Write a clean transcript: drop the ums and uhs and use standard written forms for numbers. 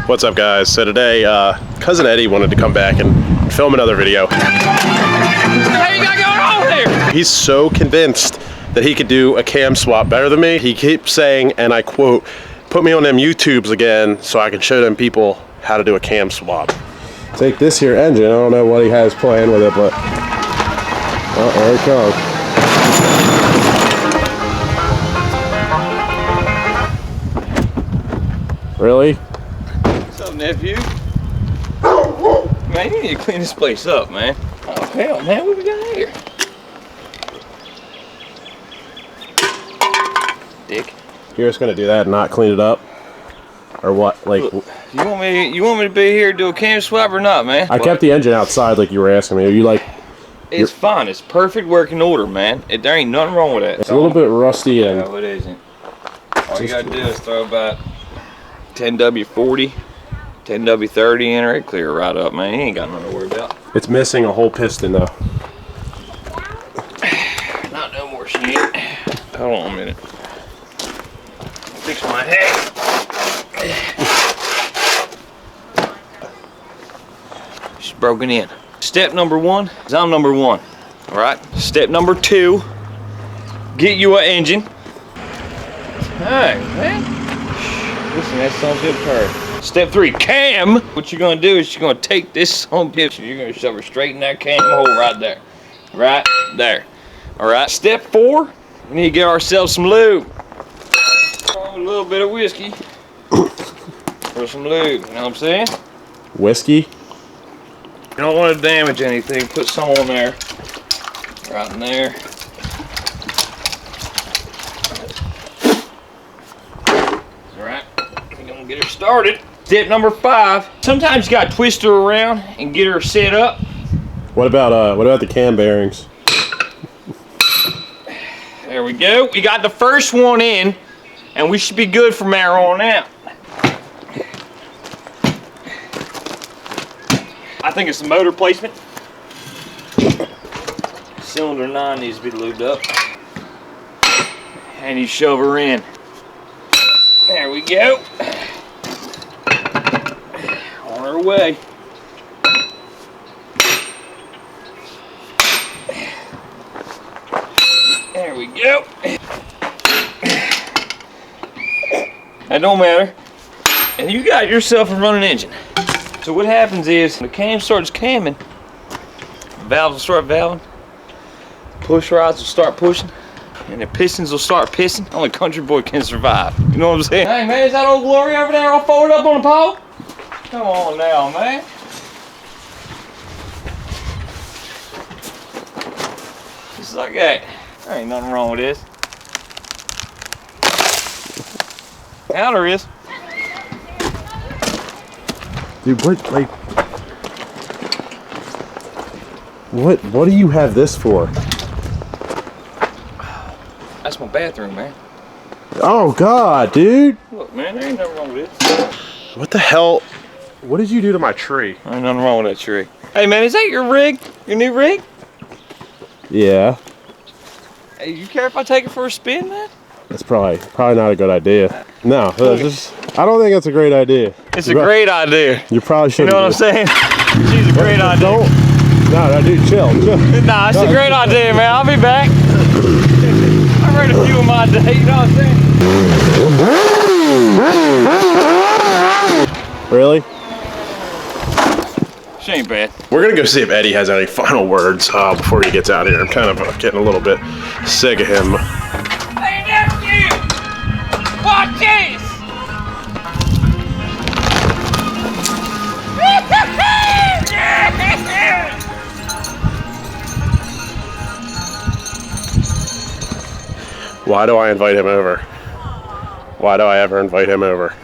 What's up, guys? So today, Cousin Eddie wanted to come back and film another video. What you got going on here? He's so convinced that he could do a cam swap better than me. He keeps saying, and I quote, "Put me on them YouTubes again so I can show them people how to do a cam swap." Take this here engine. I don't know what he has planned with it, but oh, there it comes. Really? What's up, nephew? Man, you need to clean this place up, man. Oh, hell, man, what we got here? Dick. You're just gonna do that and not clean it up? Or what? Like, look, you want me to be here to do a cam swap or not, man? I kept the engine outside like you were asking me. Are you like... It's fine. It's perfect working order, man. There ain't nothing wrong with it. It's a little bit rusty and... No, it isn't. All you gotta do is throw about 10W40, 10W30 in her, it clear right up, man. You ain't got nothing to worry about. It's missing a whole piston though. Not no more shit. Hold on a minute. Fix my head. She's broken in. Step number one is I'm number one. Alright? Step number two, get you an engine. Hey, man. Listen, that son's good turd. Step three, cam. What you're gonna do is you're gonna take this home picture, you're gonna shove her straight in that cam hole right there. Right there. Alright. Step four, we need to get ourselves some lube. A little bit of whiskey. For some lube, you know what I'm saying? Whiskey? You don't want to damage anything, put some on there. Right in there. Alright, we're gonna get her started. Step number five, sometimes you gotta twist her around and get her set up. What about the cam bearings? There we go. We got the first one in, and we should be good from there on out. I think it's the motor placement. Cylinder 9 needs to be lubed up. And you shove her in. There we go. On her way. There we go. That don't matter. And you got yourself a running engine. So what happens is, when the cam starts camming, valves will start valving, push rods will start pushing, and the pistons will start pissing. Only country boy can survive. You know what I'm saying? Hey man, is that old Glory over there all folded up on the pole? Come on now, man. Just like that. There ain't nothing wrong with this. Now there is. Dude, what do you have this for? That's my bathroom, man. Oh God, dude. Look, man, there ain't nothing wrong with this. What the hell? What did you do to my tree? There ain't nothing wrong with that tree. Hey man, is that your rig? Your new rig? Yeah. Hey, you care if I take it for a spin, man? That's probably not a good idea. No, I don't think it's a great idea. It's a great idea. You probably should. You know what I'm saying? She's a great idea. Don't. No, dude, chill. Nah, it's a great idea, man. I'll be back. I've heard a few of my day, you know what I'm saying? Really? She ain't bad. We're gonna go see if Eddie has any final words before he gets out of here. I'm kind of getting a little bit sick of him. Hey, nephew! Watch this! Why do I invite him over? Why do I ever invite him over?